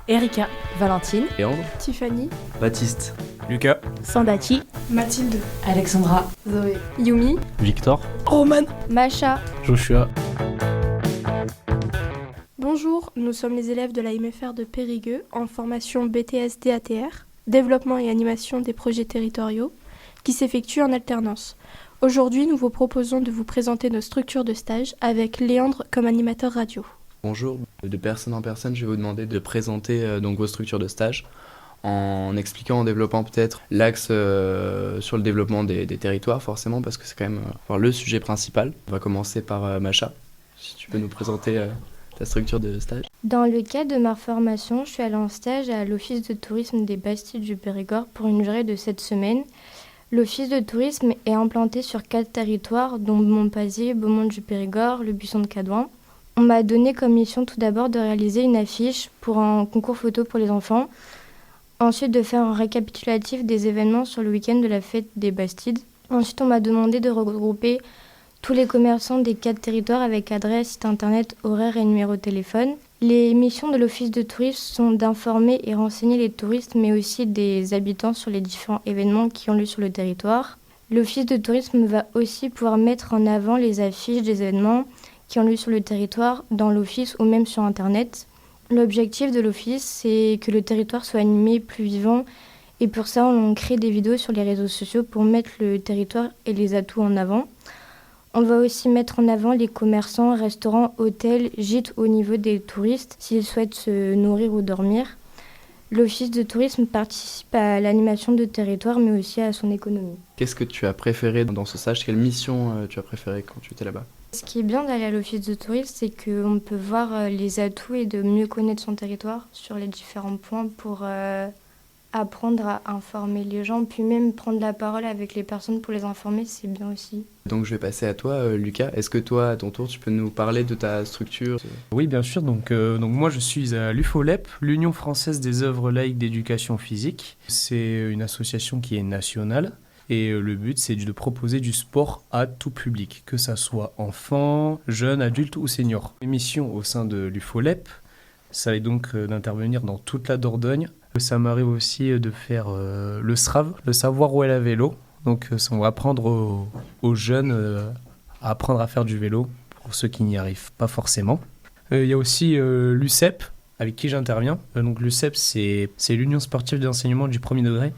Erika, Valentine, Léandre, Tiffany, Baptiste, Lucas, Sandachi, Mathilde, Alexandra, Zoé, Yumi, Victor, Roman, Macha. Joshua. Bonjour, nous sommes les élèves de la MFR de Périgueux en formation BTS DATR, développement et animation des projets territoriaux, qui s'effectuent en alternance. Aujourd'hui, nous vous proposons de vous présenter nos structures de stage avec Léandre comme animateur radio. Bonjour, de personne en personne, je vais vous demander de présenter donc vos structures de stage en expliquant, en développant peut-être l'axe sur le développement des territoires forcément parce que c'est quand même le sujet principal. On va commencer par Macha, si tu peux nous présenter ta structure de stage. Dans le cadre de ma formation, je suis allée en stage à l'Office de tourisme des Bastides du Périgord pour une durée de 7 semaines. L'Office de tourisme est implanté sur 4 territoires, dont Montpazier, Beaumont du Périgord, le Buisson de Cadouin. On m'a donné comme mission tout d'abord de réaliser une affiche pour un concours photo pour les enfants. Ensuite, de faire un récapitulatif des événements sur le week-end de la fête des Bastides. Ensuite, on m'a demandé de regrouper tous les commerçants des 4 territoires avec adresse, site internet, horaire et numéro de téléphone. Les missions de l'Office de tourisme sont d'informer et renseigner les touristes, mais aussi des habitants sur les différents événements qui ont lieu sur le territoire. L'Office de tourisme va aussi pouvoir mettre en avant les affiches des événements qui ont lieu sur le territoire, dans l'office ou même sur Internet. L'objectif de l'office, c'est que le territoire soit animé, plus vivant, et pour ça, on crée des vidéos sur les réseaux sociaux pour mettre le territoire et les atouts en avant. On va aussi mettre en avant les commerçants, restaurants, hôtels, gîtes au niveau des touristes, s'ils souhaitent se nourrir ou dormir. L'Office de tourisme participe à l'animation de territoire, mais aussi à son économie. Qu'est-ce que tu as préféré dans ce stage ? Quelle mission tu as préférée quand tu étais là-bas ? Ce qui est bien d'aller à l'Office de tourisme, c'est qu'on peut voir les atouts et de mieux connaître son territoire sur les différents points pour apprendre à informer les gens, puis même prendre la parole avec les personnes pour les informer, c'est bien aussi. Donc je vais passer à toi, Lucas. Est-ce que toi, à ton tour, tu peux nous parler de ta structure ? Oui, bien sûr. Donc moi, je suis à l'UFOLEP, l'Union française des œuvres laïques d'éducation physique. C'est une association qui est nationale. Et le but, c'est de proposer du sport à tout public, que ça soit enfants, jeunes, adultes ou seniors. Mes missions au sein de l'UFOLEP, ça est donc d'intervenir dans toute la Dordogne. Ça m'arrive aussi de faire le SRAV, le savoir rouler à vélo. Donc on va apprendre aux jeunes à apprendre à faire du vélo, pour ceux qui n'y arrivent pas forcément. Il y a aussi l'UCEP, avec qui j'interviens. Donc l'UCEP, c'est l'Union sportive d'enseignement du premier degré.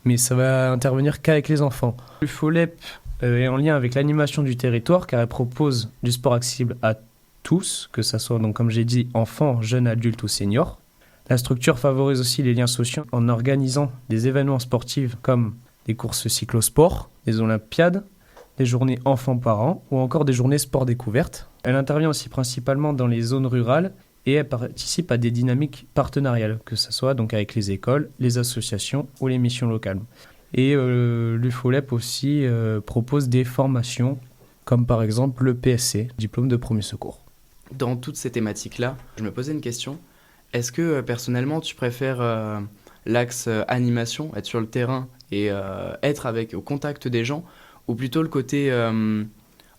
Mais ça va intervenir qu'avec les enfants. L'UFOLEP est en lien avec l'animation du territoire car elle propose du sport accessible à tous, que ce soit, donc, comme j'ai dit, enfants, jeunes, adultes ou seniors. La structure favorise aussi les liens sociaux en organisant des événements sportifs comme des courses cyclosport, des olympiades, des journées enfants-parents ou encore des journées sport découvertes. Elle intervient aussi principalement dans les zones rurales et elle participe à des dynamiques partenariales, que ce soit donc avec les écoles, les associations ou les missions locales. Et l'UFOLEP aussi propose des formations, comme par exemple le PSC, diplôme de premier secours. Dans toutes ces thématiques-là, je me posais une question. Est-ce que personnellement, tu préfères l'axe animation, être sur le terrain et être au contact des gens, ou plutôt le côté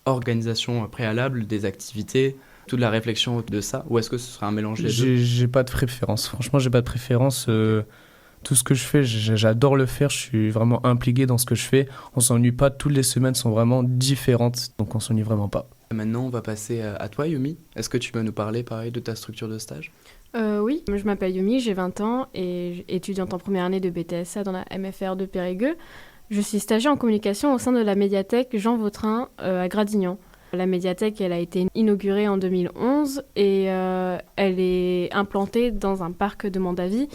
organisation préalable des activités, toute la réflexion de ça, ou est-ce que ce serait un mélange des deux ? J'ai pas de préférence. Franchement, j'ai pas de préférence. Tout ce que je fais, j'adore le faire. Je suis vraiment impliqué dans ce que je fais. On s'ennuie pas. Toutes les semaines sont vraiment différentes, donc on s'ennuie vraiment pas. Maintenant, on va passer à toi, Yumi. Est-ce que tu peux nous parler, pareil, de ta structure de stage ? Oui, je m'appelle Yumi, j'ai 20 ans et étudiante en première année de BTSA dans la MFR de Périgueux. Je suis stagiaire en communication au sein de la médiathèque Jean Vautrin à Gradignan. La médiathèque, elle a été inaugurée en 2011 et elle est implantée dans un parc de Mandavi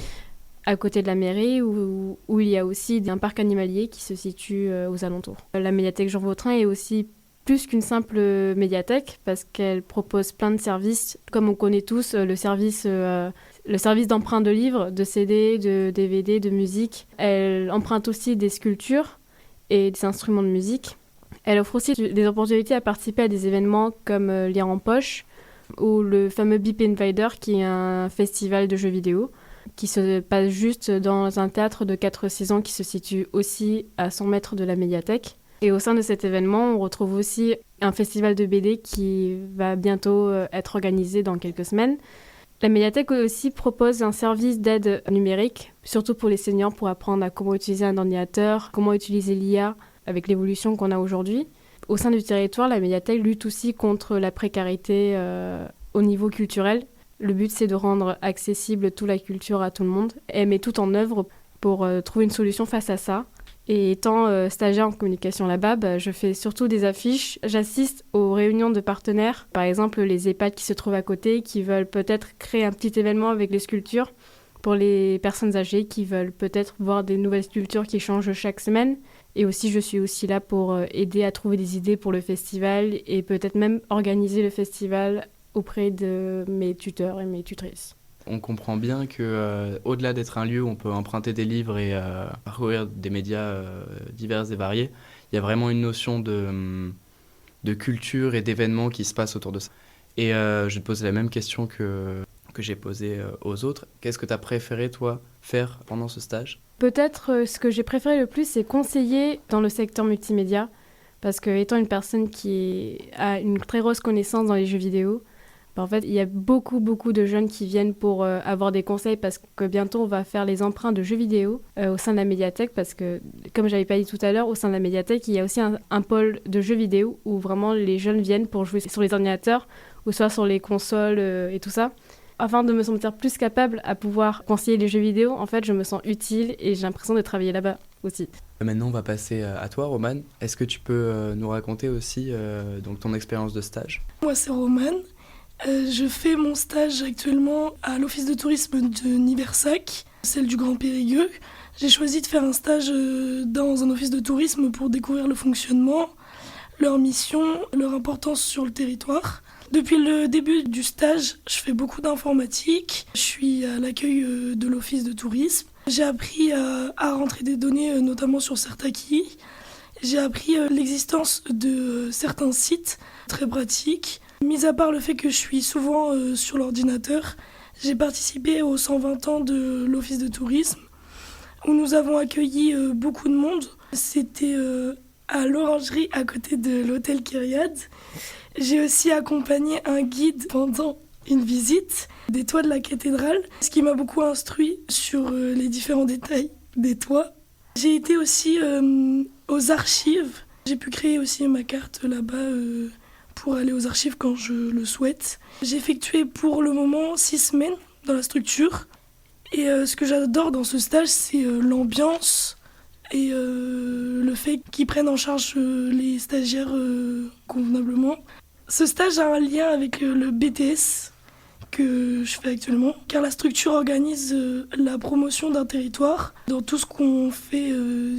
à côté de la mairie où il y a aussi un parc animalier qui se situe aux alentours. La médiathèque Jean Vautrin est aussi plus qu'une simple médiathèque parce qu'elle propose plein de services. Comme on connaît tous le service d'emprunt de livres, de CD, de DVD, de musique. Elle emprunte aussi des sculptures et des instruments de musique. Elle offre aussi des opportunités à participer à des événements comme Lire en poche ou le fameux Beep Invader qui est un festival de jeux vidéo qui se passe juste dans un théâtre de 4 saisons qui se situe aussi à 100 mètres de la médiathèque. Et au sein de cet événement, on retrouve aussi un festival de BD qui va bientôt être organisé dans quelques semaines. La médiathèque aussi propose un service d'aide numérique, surtout pour les seniors, pour apprendre à comment utiliser un ordinateur, comment utiliser l'IA avec l'évolution qu'on a aujourd'hui. Au sein du territoire, la médiathèque lutte aussi contre la précarité au niveau culturel. Le but, c'est de rendre accessible toute la culture à tout le monde. Elle met tout en œuvre pour trouver une solution face à ça. Et étant stagiaire en communication là-bas, je fais surtout des affiches. J'assiste aux réunions de partenaires. Par exemple, les EHPAD qui se trouvent à côté, qui veulent peut-être créer un petit événement avec les sculptures. Pour les personnes âgées qui veulent peut-être voir des nouvelles sculptures qui changent chaque semaine. Et aussi, je suis aussi là pour aider à trouver des idées pour le festival et peut-être même organiser le festival auprès de mes tuteurs et mes tutrices. On comprend bien que, au-delà d'être un lieu où on peut emprunter des livres et parcourir des médias divers et variés, il y a vraiment une notion de culture et d'événements qui se passent autour de ça. Et je te pose la même question que j'ai posée aux autres. Qu'est-ce que tu as préféré, toi, faire pendant ce stage ? Peut-être ce que j'ai préféré le plus, c'est conseiller dans le secteur multimédia, parce que étant une personne qui a une très grosse connaissance dans les jeux vidéo, en fait, il y a beaucoup de jeunes qui viennent pour avoir des conseils parce que bientôt on va faire les emprunts de jeux vidéo au sein de la médiathèque parce que, comme j'avais pas dit tout à l'heure, au sein de la médiathèque, il y a aussi un pôle de jeux vidéo où vraiment les jeunes viennent pour jouer sur les ordinateurs ou soit sur les consoles et tout ça. Afin de me sentir plus capable à pouvoir conseiller les jeux vidéo, en fait, je me sens utile et j'ai l'impression de travailler là-bas aussi. Maintenant, on va passer à toi, Romane. Est-ce que tu peux nous raconter aussi donc ton expérience de stage ? Moi, c'est Romane. Je fais mon stage actuellement à l'office de tourisme de Niversac, celle du Grand Périgueux. J'ai choisi de faire un stage dans un office de tourisme pour découvrir le fonctionnement, leur mission, leur importance sur le territoire. Depuis le début du stage, je fais beaucoup d'informatique. Je suis à l'accueil de l'office de tourisme. J'ai appris à rentrer des données, notamment sur Certaki. J'ai appris l'existence de certains sites très pratiques. Mis à part le fait que je suis souvent sur l'ordinateur, j'ai participé aux 120 ans de l'office de tourisme, où nous avons accueilli beaucoup de monde. C'était à l'orangerie à côté de l'hôtel Kyriade. J'ai aussi accompagné un guide pendant une visite des toits de la cathédrale, ce qui m'a beaucoup instruit sur les différents détails des toits. J'ai été aussi aux archives. J'ai pu créer aussi ma carte là-bas pour aller aux archives quand je le souhaite. J'ai effectué pour le moment 6 semaines dans la structure. Et ce que j'adore dans ce stage, c'est l'ambiance et le fait qu'ils prennent en charge les stagiaires convenablement. Ce stage a un lien avec le BTS que je fais actuellement, car la structure organise la promotion d'un territoire. Dans tout ce qu'on fait,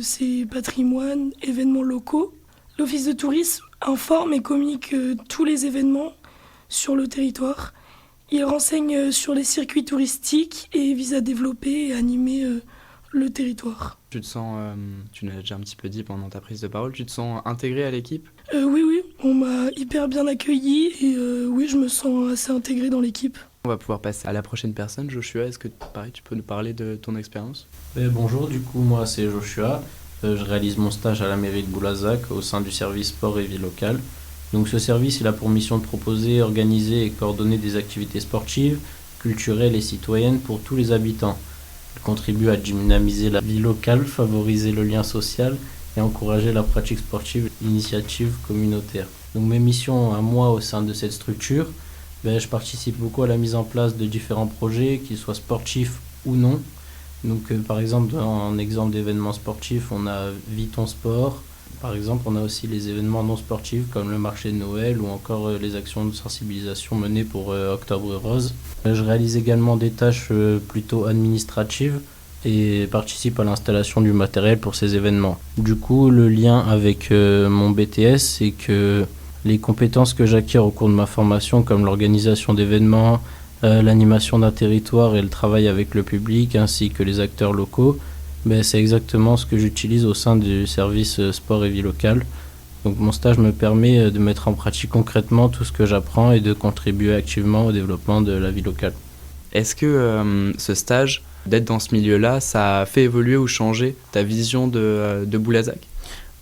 c'est patrimoine, événements locaux. L'office de tourisme informe et communique tous les événements sur le territoire. Il renseigne sur les circuits touristiques et vise à développer et animer le territoire. Tu te sens, tu l'as déjà un petit peu dit pendant ta prise de parole, tu te sens intégré à l'équipe ? Oui, on m'a hyper bien accueilli et oui, je me sens assez intégré dans l'équipe. On va pouvoir passer à la prochaine personne. Joshua, est-ce que pareil, tu peux nous parler de ton expérience ? Bonjour, du coup, moi c'est Joshua. Je réalise mon stage à la mairie de Boulazac au sein du service sport et vie locale. Donc ce service il a pour mission de proposer, organiser et coordonner des activités sportives, culturelles et citoyennes pour tous les habitants. Il contribue à dynamiser la vie locale, favoriser le lien social et encourager la pratique sportive et l'initiative communautaire. Donc mes missions à moi au sein de cette structure, je participe beaucoup à la mise en place de différents projets, qu'ils soient sportifs ou non. Donc par exemple, en exemple d'événements sportifs, on a Viton Sport. Par exemple, on a aussi les événements non sportifs comme le marché de Noël ou encore les actions de sensibilisation menées pour Octobre Rose. Je réalise également des tâches plutôt administratives et participe à l'installation du matériel pour ces événements. Du coup, le lien avec mon BTS, c'est que les compétences que j'acquiers au cours de ma formation, comme l'organisation d'événements, l'animation d'un territoire et le travail avec le public ainsi que les acteurs locaux, c'est exactement ce que j'utilise au sein du service sport et vie locale. Donc mon stage me permet de mettre en pratique concrètement tout ce que j'apprends et de contribuer activement au développement de la vie locale. Est-ce que ce stage, d'être dans ce milieu-là, ça a fait évoluer ou changer ta vision de Boulazac ?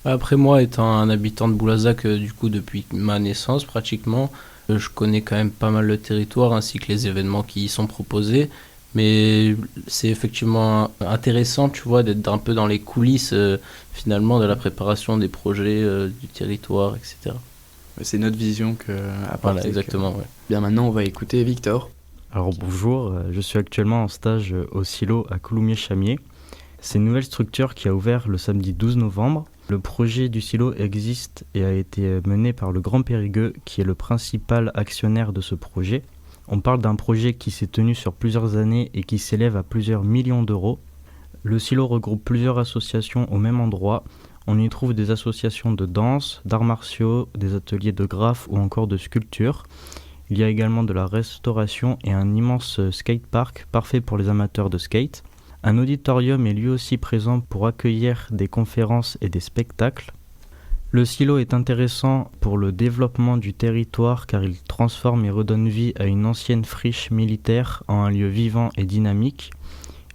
Après moi, étant un habitant de Boulazac du coup depuis ma naissance pratiquement, Je connais quand même pas mal le territoire ainsi que les événements qui y sont proposés. Mais c'est effectivement intéressant, tu vois, d'être un peu dans les coulisses finalement de la préparation des projets du territoire, etc. C'est notre vision que Voilà, exactement. Ouais. Bien, maintenant, on va écouter Victor. Alors bonjour, je suis actuellement en stage au silo à Coulommiers-Chamiers. C'est une nouvelle structure qui a ouvert le samedi 12 novembre. Le projet du silo existe et a été mené par le Grand Périgueux qui est le principal actionnaire de ce projet. On parle d'un projet qui s'est tenu sur plusieurs années et qui s'élève à plusieurs millions d'euros. Le silo regroupe plusieurs associations au même endroit. On y trouve des associations de danse, d'arts martiaux, des ateliers de graphes ou encore de sculpture. Il y a également de la restauration et un immense skatepark parfait pour les amateurs de skate. Un auditorium est lui aussi présent pour accueillir des conférences et des spectacles. Le silo est intéressant pour le développement du territoire car il transforme et redonne vie à une ancienne friche militaire en un lieu vivant et dynamique.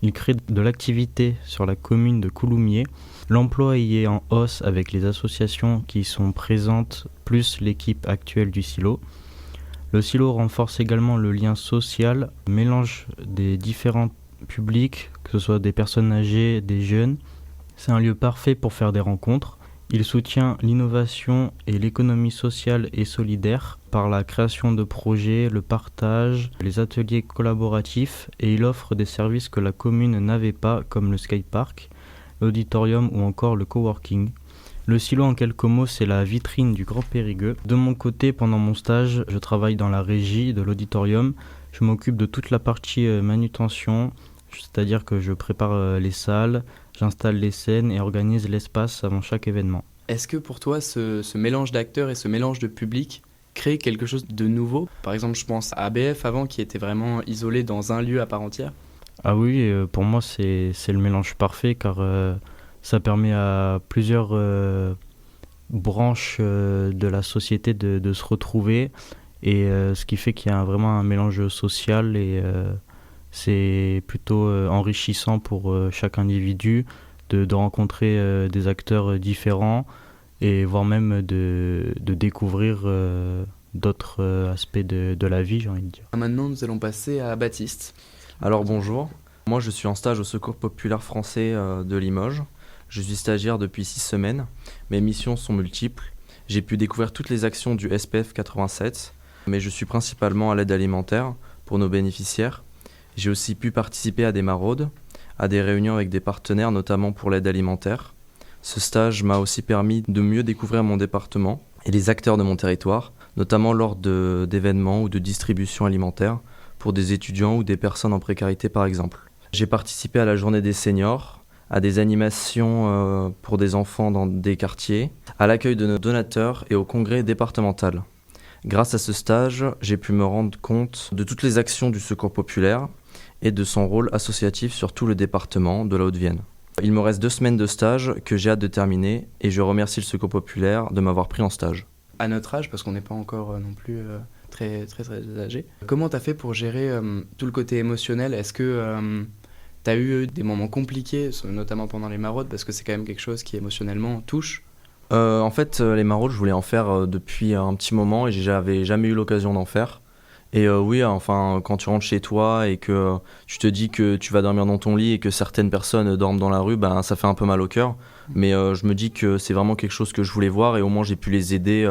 Il crée de l'activité sur la commune de Coulommiers. L'emploi y est en hausse avec les associations qui sont présentes plus l'équipe actuelle du silo. Le silo renforce également le lien social, mélange des différents publics, que ce soit des personnes âgées, des jeunes. C'est un lieu parfait pour faire des rencontres. Il soutient l'innovation et l'économie sociale et solidaire par la création de projets, le partage, les ateliers collaboratifs et il offre des services que la commune n'avait pas comme le skatepark, l'auditorium ou encore le coworking. Le silo en quelques mots c'est la vitrine du Grand Périgueux. De mon côté pendant mon stage je travaille dans la régie de l'auditorium, je m'occupe de toute la partie manutention, c'est-à-dire que je prépare les salles, j'installe les scènes et organise l'espace avant chaque événement. Est-ce que pour toi, ce mélange d'acteurs et ce mélange de public crée quelque chose de nouveau ? Par exemple, je pense à ABF avant, qui était vraiment isolé dans un lieu à part entière. Ah oui, pour moi c'est le mélange parfait car ça permet à plusieurs branches de la société de se retrouver et ce qui fait qu'il y a vraiment un mélange social et c'est plutôt enrichissant pour chaque individu de rencontrer des acteurs différents et voire même de découvrir d'autres aspects de la vie, j'ai envie de dire. Maintenant, nous allons passer à Baptiste. Alors bonjour, moi je suis en stage au Secours populaire français de Limoges. Je suis stagiaire depuis 6 semaines. Mes missions sont multiples. J'ai pu découvrir toutes les actions du SPF 87, mais je suis principalement à l'aide alimentaire pour nos bénéficiaires. J'ai aussi pu participer à des maraudes, à des réunions avec des partenaires, notamment pour l'aide alimentaire. Ce stage m'a aussi permis de mieux découvrir mon département et les acteurs de mon territoire, notamment lors d'événements ou de distributions alimentaires pour des étudiants ou des personnes en précarité par exemple. J'ai participé à la journée des seniors, à des animations pour des enfants dans des quartiers, à l'accueil de nos donateurs et au congrès départemental. Grâce à ce stage, j'ai pu me rendre compte de toutes les actions du Secours populaire et de son rôle associatif sur tout le département de la Haute-Vienne. Il me reste 2 semaines de stage que j'ai hâte de terminer et je remercie le Secours populaire de m'avoir pris en stage. À notre âge, parce qu'on n'est pas encore non plus très âgé, comment tu as fait pour gérer tout le côté émotionnel ? Est-ce que tu as eu des moments compliqués, notamment pendant les maraudes, parce que c'est quand même quelque chose qui émotionnellement touche ? En fait, les maraudes, je voulais en faire depuis un petit moment et j'avais jamais eu l'occasion d'en faire. Et oui, enfin, quand tu rentres chez toi et que tu te dis que tu vas dormir dans ton lit et que certaines personnes dorment dans la rue, ben, ça fait un peu mal au cœur. Mais je me dis que c'est vraiment quelque chose que je voulais voir et au moins j'ai pu les aider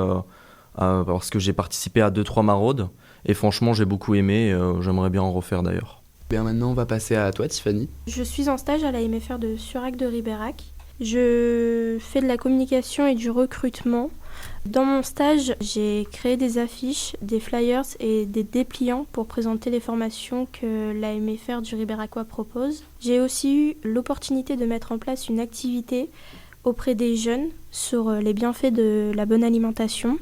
parce que j'ai participé à 2-3 maraudes. Et franchement, j'ai beaucoup aimé et j'aimerais bien en refaire d'ailleurs. Bien, maintenant, on va passer à toi, Tiffany. Je suis en stage à la MFR de Surac de Ribérac. Je fais de la communication et du recrutement. Dans mon stage, j'ai créé des affiches, des flyers et des dépliants pour présenter les formations que la MFR du Ribéracois propose. J'ai aussi eu l'opportunité de mettre en place une activité auprès des jeunes sur les bienfaits de la bonne alimentation.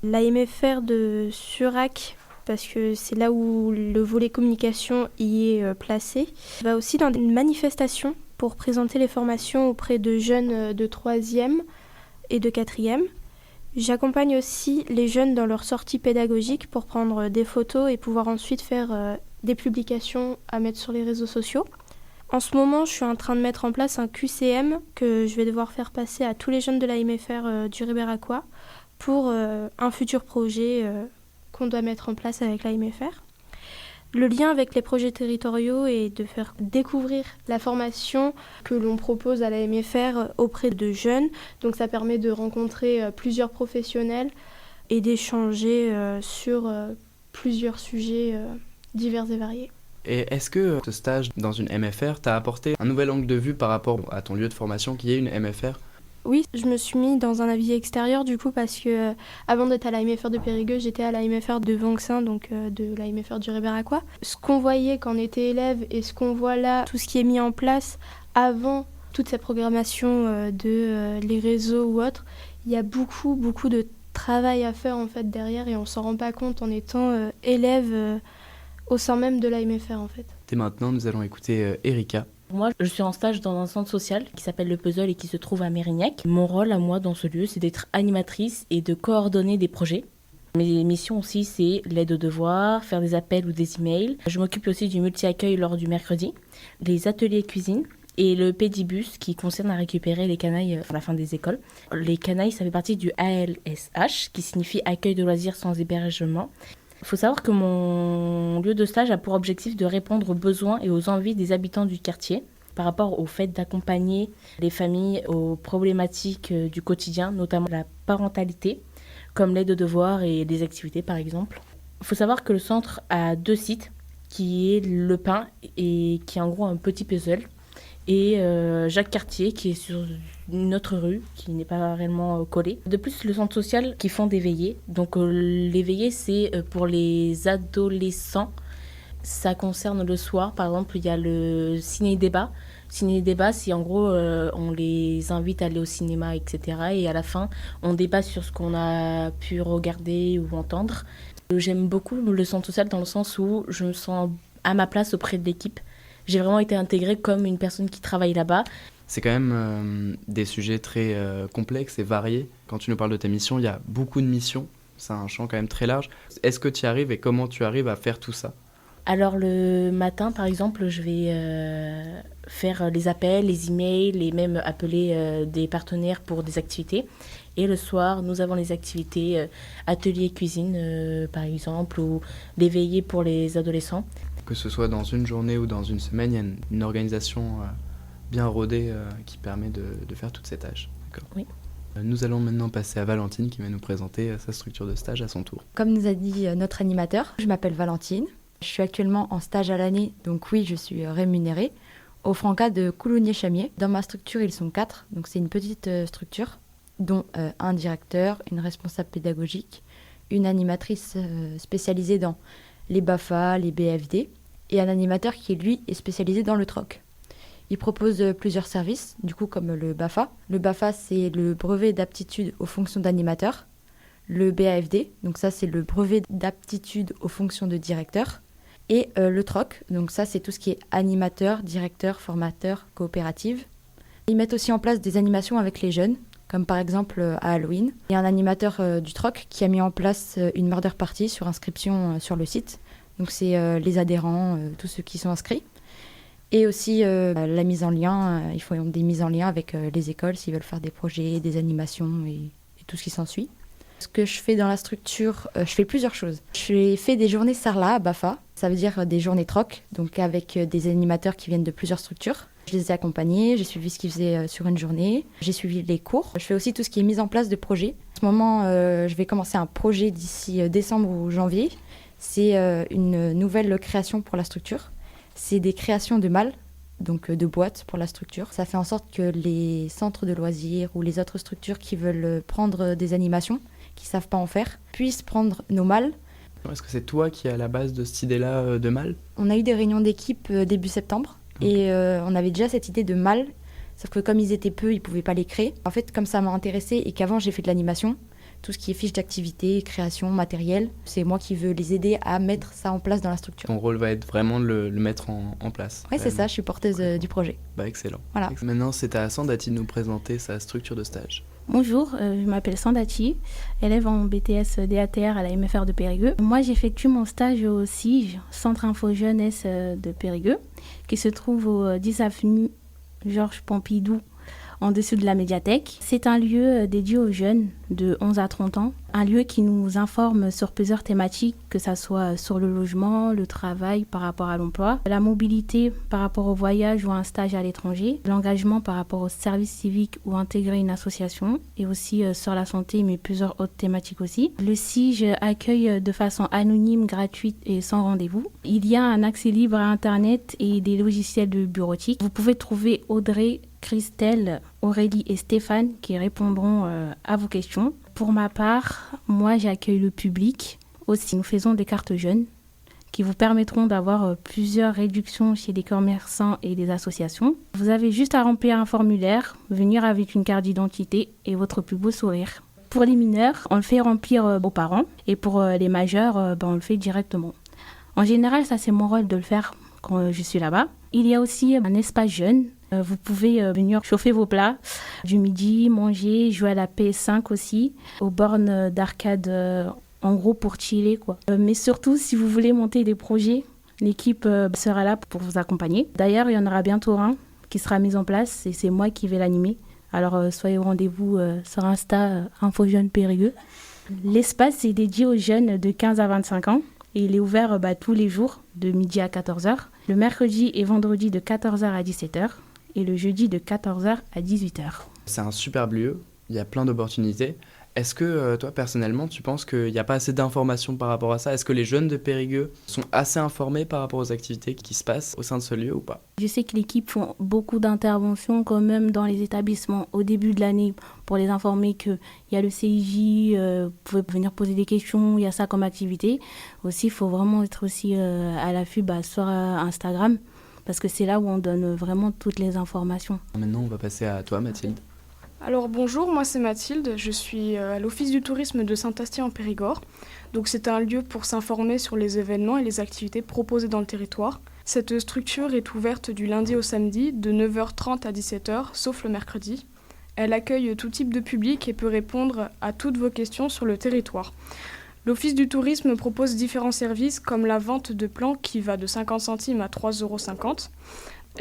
La MFR de Surac, parce que c'est là où le volet communication y est placé, va aussi dans une manifestation pour présenter les formations auprès de jeunes de 3e et de 4e. J'accompagne aussi les jeunes dans leurs sorties pédagogiques pour prendre des photos et pouvoir ensuite faire des publications à mettre sur les réseaux sociaux. En ce moment, je suis en train de mettre en place un QCM que je vais devoir faire passer à tous les jeunes de la MFR du Ribéracois pour un futur projet qu'on doit mettre en place avec la MFR. Le lien avec les projets territoriaux est de faire découvrir la formation que l'on propose à la MFR auprès de jeunes. Donc ça permet de rencontrer plusieurs professionnels et d'échanger sur plusieurs sujets divers et variés. Et est-ce que ce stage dans une MFR t'a apporté un nouvel angle de vue par rapport à ton lieu de formation qui est une MFR ? Oui, je me suis mis dans un avis extérieur du coup parce que avant d'être à la MFR de Périgueux, j'étais à la MFR de Vauxin, donc de la MFR du Ribéracois. Ce qu'on voyait quand on était élève et ce qu'on voit là, tout ce qui est mis en place avant toute cette programmation de les réseaux ou autres, il y a beaucoup de travail à faire en fait derrière et on s'en rend pas compte en étant élève au sein même de la MFR en fait. Et maintenant, nous allons écouter Erika. Moi, je suis en stage dans un centre social qui s'appelle Le Puzzle et qui se trouve à Mérignac. Mon rôle à moi dans ce lieu, c'est d'être animatrice et de coordonner des projets. Mes missions aussi, c'est l'aide aux devoirs, faire des appels ou des emails. Je m'occupe aussi du multi-accueil lors du mercredi, les ateliers cuisine et le pédibus qui concerne à récupérer les canailles à la fin des écoles. Les canailles, ça fait partie du ALSH, qui signifie accueil de loisirs sans hébergement. Il faut savoir que mon lieu de stage a pour objectif de répondre aux besoins et aux envies des habitants du quartier par rapport au fait d'accompagner les familles aux problématiques du quotidien, notamment la parentalité, comme l'aide aux devoirs et des activités par exemple. Il faut savoir que le centre a 2 sites, qui est Le Pin et qui est en gros un petit puzzle, et Jacques Cartier qui est sur une autre rue qui n'est pas réellement collée. De plus, le centre social qui font des veillées. Donc les veillées, c'est pour les adolescents. Ça concerne le soir. Par exemple, il y a le ciné-débat. Ciné-débat, c'est en gros, on les invite à aller au cinéma, etc. Et à la fin, on débat sur ce qu'on a pu regarder ou entendre. J'aime beaucoup le centre social dans le sens où je me sens à ma place auprès de l'équipe. J'ai vraiment été intégrée comme une personne qui travaille là-bas. C'est quand même des sujets très complexes et variés. Quand tu nous parles de tes missions, il y a beaucoup de missions. C'est un champ quand même très large. Est-ce que tu y arrives et comment tu arrives à faire tout ça ? Alors le matin, par exemple, je vais faire les appels, les emails et même appeler des partenaires pour des activités. Et le soir, nous avons les activités ateliers cuisine, par exemple, ou les veillées pour les adolescents. Que ce soit dans une journée ou dans une semaine, il y a une organisation bien rodée qui permet de faire toutes ces tâches. D'accord. Oui. Nous allons maintenant passer à Valentine qui va nous présenter sa structure de stage à son tour. Comme nous a dit notre animateur, je m'appelle Valentine. Je suis actuellement en stage à l'année, donc oui, je suis rémunérée, au Franca de Coulommiers-Chamiers. Dans ma structure, ils sont 4, donc c'est une petite structure, dont un directeur, une responsable pédagogique, une animatrice spécialisée dans les BAFA, les BFD, et un animateur qui, lui, est spécialisé dans le troc. Il propose plusieurs services, du coup, comme le BAFA. Le BAFA, c'est le brevet d'aptitude aux fonctions d'animateur. Le BAFD, donc ça, c'est le brevet d'aptitude aux fonctions de directeur. Et le troc, donc ça, c'est tout ce qui est animateur, directeur, formateur, coopérative. Ils mettent aussi en place des animations avec les jeunes, comme par exemple à Halloween. Il y a un animateur du troc qui a mis en place une murder party sur inscription sur le site. Donc c'est les adhérents, tous ceux qui sont inscrits. Et aussi la mise en lien, ils font des mises en lien avec les écoles s'ils veulent faire des projets, des animations et tout ce qui s'ensuit. Ce que je fais dans la structure, je fais plusieurs choses. Je fais des journées Sarla à BAFA, ça veut dire des journées troc, donc avec des animateurs qui viennent de plusieurs structures. Je les ai accompagnés, j'ai suivi ce qu'ils faisaient sur une journée, j'ai suivi les cours. Je fais aussi tout ce qui est mise en place de projets. En ce moment, je vais commencer un projet d'ici décembre ou janvier. C'est une nouvelle création pour la structure. C'est des créations de malles, donc de boîtes pour la structure. Ça fait en sorte que les centres de loisirs ou les autres structures qui veulent prendre des animations, qui ne savent pas en faire, puissent prendre nos malles. Est-ce que c'est toi qui es à la base de cette idée-là de malles ? On a eu des réunions d'équipe début septembre et on avait déjà cette idée de malles, sauf que comme ils étaient peu, ils ne pouvaient pas les créer. En fait, comme ça m'a intéressée et qu'avant j'ai fait de l'animation, tout ce qui est fiches d'activité, création, matériel, c'est moi qui veux les aider à mettre ça en place dans la structure. Ton rôle va être vraiment de le mettre en place. Oui, c'est ça, je suis porteuse du projet. Bah, excellent. Voilà. Maintenant, c'est à Sandati de nous présenter sa structure de stage. Bonjour, je m'appelle Sandati, élève en BTS DATR à la MFR de Périgueux. Moi, j'effectue mon stage au CIJ, Centre Info Jeunesse de Périgueux, qui se trouve au 10 avenue Georges Pompidou, en dessous de la médiathèque. C'est un lieu dédié aux jeunes, de 11 à 30 ans. Un lieu qui nous informe sur plusieurs thématiques, que ce soit sur le logement, le travail par rapport à l'emploi, la mobilité par rapport au voyage ou un stage à l'étranger, l'engagement par rapport au service civique ou intégrer une association, et aussi sur la santé, mais plusieurs autres thématiques aussi. Le SIGE accueille de façon anonyme, gratuite et sans rendez-vous. Il y a un accès libre à Internet et des logiciels de bureautique. Vous pouvez trouver Audrey, Christelle, Aurélie et Stéphane qui répondront à vos questions. Pour ma part, moi j'accueille le public. Aussi, nous faisons des cartes jeunes qui vous permettront d'avoir plusieurs réductions chez des commerçants et des associations. Vous avez juste à remplir un formulaire, venir avec une carte d'identité et votre plus beau sourire. Pour les mineurs, on le fait remplir aux parents et pour les majeurs, on le fait directement. En général, ça c'est mon rôle de le faire quand je suis là-bas. Il y a aussi un espace jeune. Vous pouvez venir chauffer vos plats du midi, manger, jouer à la PS5 aussi, aux bornes d'arcade, en gros pour chiller, quoi. Mais surtout, si vous voulez monter des projets, l'équipe sera là pour vous accompagner. D'ailleurs, il y en aura bientôt un qui sera mis en place et c'est moi qui vais l'animer. Alors, soyez au rendez-vous sur Insta, Info Jeunes Périgueux. L'espace est dédié aux jeunes de 15 à 25 ans et il est ouvert tous les jours de midi à 14h. Le mercredi et vendredi de 14h à 17h. Et le jeudi de 14h à 18h. C'est un superbe lieu, il y a plein d'opportunités. Est-ce que toi, personnellement, tu penses qu'il n'y a pas assez d'informations par rapport à ça ? Est-ce que les jeunes de Périgueux sont assez informés par rapport aux activités qui se passent au sein de ce lieu ou pas ? Je sais que l'équipe font beaucoup d'interventions quand même dans les établissements au début de l'année pour les informer qu'il y a le CIJ, vous pouvez venir poser des questions, il y a ça comme activité. Aussi, il faut vraiment être aussi à l'affût sur Instagram. Parce que c'est là où on donne vraiment toutes les informations. Maintenant, on va passer à toi, Mathilde. Alors bonjour, moi c'est Mathilde, je suis à l'Office du tourisme de Saint-Astier en Périgord. Donc c'est un lieu pour s'informer sur les événements et les activités proposées dans le territoire. Cette structure est ouverte du lundi au samedi de 9h30 à 17h, sauf le mercredi. Elle accueille tout type de public et peut répondre à toutes vos questions sur le territoire. L'Office du tourisme propose différents services comme la vente de plans qui va de 50 centimes à 3,50 €.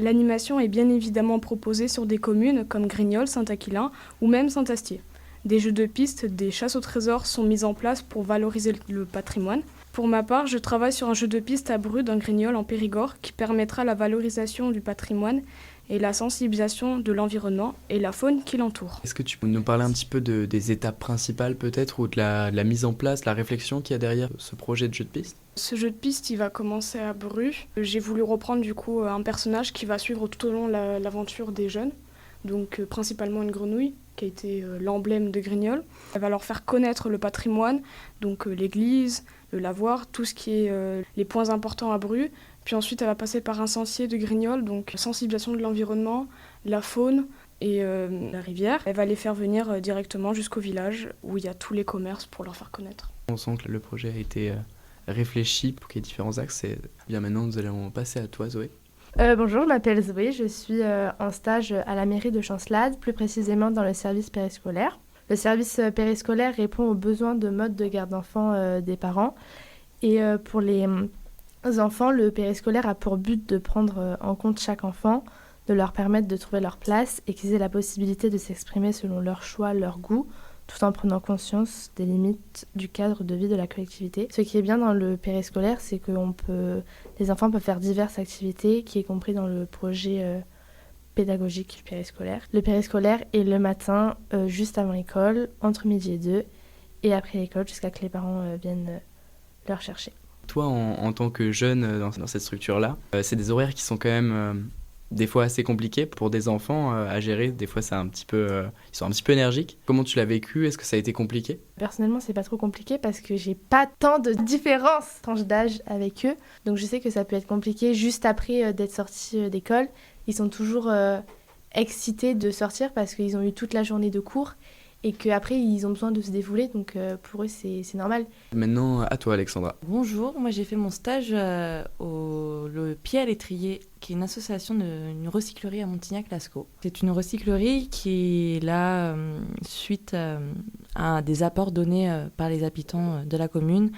L'animation est bien évidemment proposée sur des communes comme Grignols, Saint-Aquilin ou même Saint-Astier. Des jeux de piste, des chasses au trésor sont mis en place pour valoriser le patrimoine. Pour ma part, je travaille sur un jeu de piste à Bru d'un Grignol en Périgord qui permettra la valorisation du patrimoine et la sensibilisation de l'environnement et la faune qui l'entoure. Est-ce que tu peux nous parler un petit peu des étapes principales peut-être ou de la mise en place, la réflexion qu'il y a derrière ce projet de jeu de piste ? Ce jeu de piste, il va commencer à Bru. J'ai voulu reprendre du coup un personnage qui va suivre tout au long l'aventure des jeunes. Donc principalement une grenouille qui a été l'emblème de Grignol. Elle va leur faire connaître le patrimoine, donc l'église, le lavoir, tout ce qui est les points importants à Bru. Puis ensuite, elle va passer par un sentier de Grignol, donc sensibilisation de l'environnement, la faune et la rivière. Elle va les faire venir directement jusqu'au village où il y a tous les commerces pour leur faire connaître. On sent que le projet a été réfléchi pour qu'il y ait différents axes. Et bien maintenant, nous allons passer à toi, Zoé. Bonjour, je m'appelle Zoé, je suis en stage à la mairie de Chancelade, plus précisément dans le service périscolaire. Le service périscolaire répond aux besoins de mode de garde d'enfants des parents. Et pour les enfants, le périscolaire a pour but de prendre en compte chaque enfant, de leur permettre de trouver leur place et qu'ils aient la possibilité de s'exprimer selon leur choix, leur goût, tout en prenant conscience des limites du cadre de vie de la collectivité. Ce qui est bien dans le périscolaire, c'est que les enfants peuvent faire diverses activités, qui est compris dans le projet pédagogique du périscolaire. Le périscolaire est le matin, juste avant l'école, entre midi et 2, et après l'école, jusqu'à que les parents viennent leur chercher. Toi, en tant que jeune dans cette structure-là, c'est des horaires qui sont quand même des fois assez compliqués pour des enfants à gérer. Des fois, ils sont un petit peu énergiques. Comment tu l'as vécu ? Est-ce que ça a été compliqué ? Personnellement, c'est pas trop compliqué parce que j'ai pas tant de différence tranche d'âge avec eux. Donc je sais que ça peut être compliqué juste après d'être sortis d'école. Ils sont toujours excités de sortir parce qu'ils ont eu toute la journée de cours et qu'après, ils ont besoin de se défouler. Donc pour eux, c'est normal. Maintenant, à toi, Alexandra. Bonjour, moi j'ai fait mon stage le Pied à l'étrier, qui est une association une recyclerie à Montignac-Lascaux. C'est une recyclerie qui est là suite à des apports donnés par les habitants de la commune.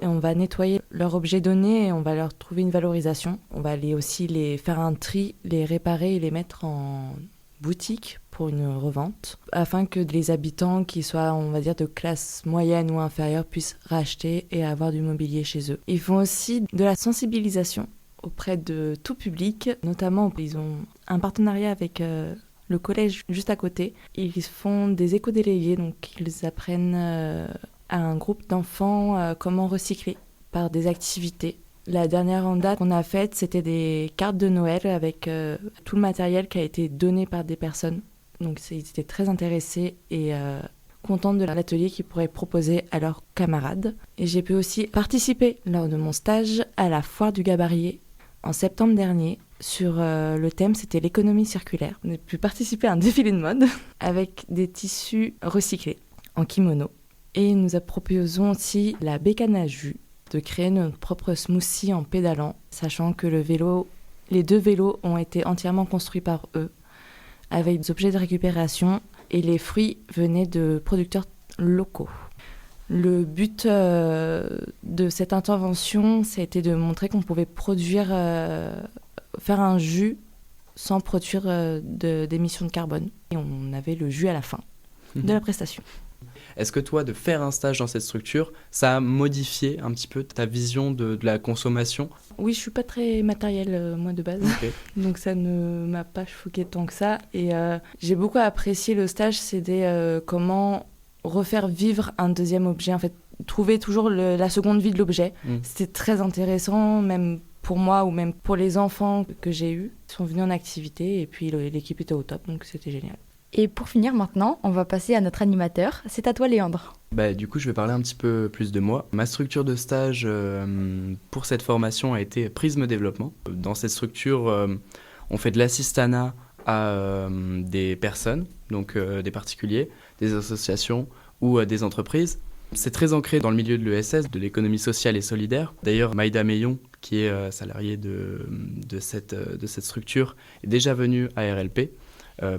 Et on va nettoyer leurs objets donnés et on va leur trouver une valorisation. On va aussi les faire un tri, les réparer et les mettre en boutique pour une revente, afin que les habitants qui soient, on va dire, de classe moyenne ou inférieure puissent racheter et avoir du mobilier chez eux. Ils font aussi de la sensibilisation auprès de tout public, notamment ils ont un partenariat avec le collège juste à côté. Ils font des éco-délégués, donc ils apprennent à un groupe d'enfants comment recycler par des activités. La dernière en date qu'on a faite, c'était des cartes de Noël avec tout le matériel qui a été donné par des personnes. Donc ils étaient très intéressés et contents de l'atelier qu'ils pourraient proposer à leurs camarades. Et j'ai pu aussi participer lors de mon stage à la foire du Gabarier en septembre dernier. Sur le thème, c'était l'économie circulaire. On a pu participer à un défilé de mode avec des tissus recyclés en kimono. Et nous proposons aussi la bécane à jus, de créer notre propre smoothie en pédalant, sachant que les 2 vélos ont été entièrement construits par eux, avec des objets de récupération, et les fruits venaient de producteurs locaux. Le but de cette intervention, c'était de montrer qu'on pouvait faire un jus sans produire d'émissions de carbone. Et on avait le jus à la fin de la prestation. Est-ce que toi, de faire un stage dans cette structure, ça a modifié un petit peu ta vision de la consommation ? Oui, je suis pas très matérielle, moi, de base. Okay. Donc ça ne m'a pas choquée tant que ça. Et j'ai beaucoup apprécié le stage, c'était comment refaire vivre un deuxième objet. En fait, trouver toujours la seconde vie de l'objet. C'était très intéressant, même pour moi ou même pour les enfants que j'ai eus. Ils sont venus en activité et puis l'équipe était au top, donc c'était génial. Et pour finir maintenant, on va passer à notre animateur. C'est à toi, Léandre. Du coup, je vais parler un petit peu plus de moi. Ma structure de stage pour cette formation a été Prisme Développement. Dans cette structure, on fait de l'assistanat à des personnes, donc des particuliers, des associations ou des entreprises. C'est très ancré dans le milieu de l'ESS, de l'économie sociale et solidaire. D'ailleurs, Maïda Meillon, qui est salariée de cette structure, est déjà venue à RLP.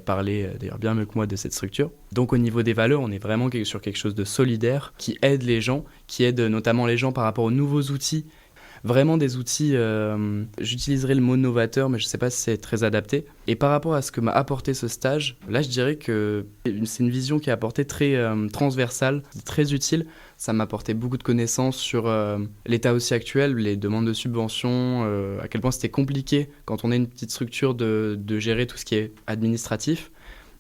Parler d'ailleurs bien mieux que moi de cette structure. Donc au niveau des valeurs, on est vraiment sur quelque chose de solidaire qui aide les gens, qui aide notamment les gens par rapport aux nouveaux outils. Vraiment des outils, j'utiliserai le mot novateur, mais je ne sais pas si c'est très adapté. Et par rapport à ce que m'a apporté ce stage, là je dirais que c'est une vision qui est apportée très transversale, très utile. Ça m'a apporté beaucoup de connaissances sur l'état aussi actuel, les demandes de subventions, à quel point c'était compliqué quand on est une petite structure de gérer tout ce qui est administratif.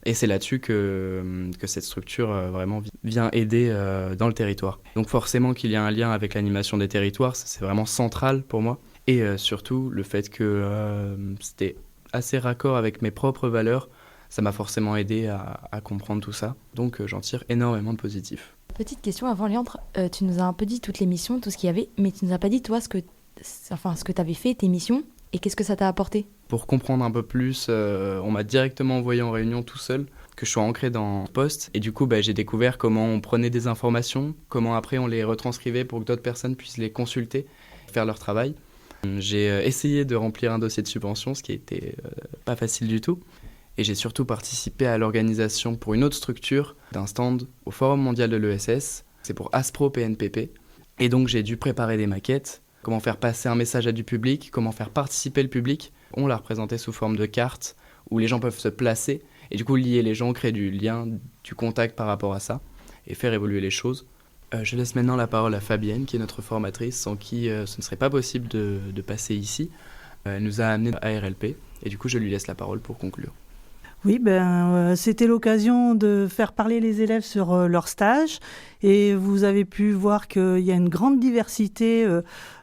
Et c'est là-dessus que cette structure vraiment vient aider dans le territoire. Donc forcément qu'il y a un lien avec l'animation des territoires, c'est vraiment central pour moi. Et surtout le fait que c'était assez raccord avec mes propres valeurs, ça m'a forcément aidé à comprendre tout ça. Donc j'en tire énormément de positif. Petite question avant, Léandre, tu nous as un peu dit toutes les missions, tout ce qu'il y avait, mais tu nous as pas dit toi ce que tu avais fait, tes missions, et qu'est-ce que ça t'a apporté ? Pour comprendre un peu plus, on m'a directement envoyé en réunion tout seul, que je sois ancré dans le poste. Et du coup, j'ai découvert comment on prenait des informations, comment après on les retranscrivait pour que d'autres personnes puissent les consulter, faire leur travail. J'ai essayé de remplir un dossier de subvention, ce qui était pas facile du tout. Et j'ai surtout participé à l'organisation pour une autre structure d'un stand au Forum mondial de l'ESS. C'est pour Aspro PNPP. Et donc j'ai dû préparer des maquettes, comment faire passer un message à du public, comment faire participer le public. On l'a représenté sous forme de carte où les gens peuvent se placer et du coup lier les gens, créer du lien, du contact par rapport à ça et faire évoluer les choses. Je laisse maintenant la parole à Fabienne qui est notre formatrice sans qui ce ne serait pas possible de passer ici. Elle nous a amenés à RLP et du coup je lui laisse la parole pour conclure. Oui, c'était l'occasion de faire parler les élèves sur leur stage et vous avez pu voir qu'il y a une grande diversité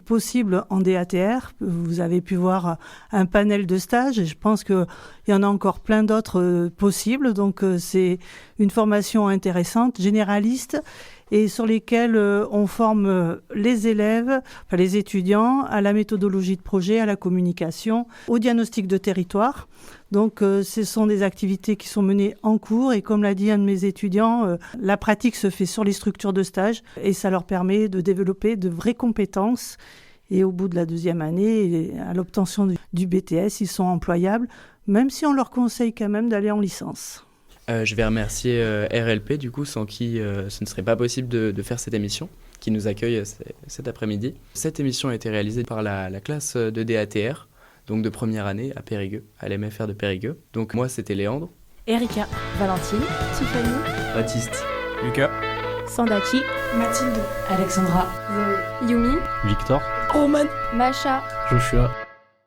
possible en DATR. Vous avez pu voir un panel de stages et je pense qu'il y en a encore plein d'autres possibles. Donc c'est une formation intéressante, généraliste et sur lesquelles on forme les élèves, les étudiants, à la méthodologie de projet, à la communication, au diagnostic de territoire. Donc ce sont des activités qui sont menées en cours et comme l'a dit un de mes étudiants, la pratique se fait sur les structures de stage et ça leur permet de développer de vraies compétences. Et au bout de la 2e année, à l'obtention du BTS, ils sont employables, même si on leur conseille quand même d'aller en licence. Je vais remercier RLP, du coup, sans qui ce ne serait pas possible de faire cette émission, qui nous accueille cet après-midi. Cette émission a été réalisée par la classe de DATR, donc de première année à Périgueux, à l'MFR de Périgueux. Donc moi, c'était Léandre. Erika, Valentine, Tiffany, Baptiste, Lucas, Sandachi, Mathilde, Alexandra, Yumi, Victor, Roman, Macha, Joshua.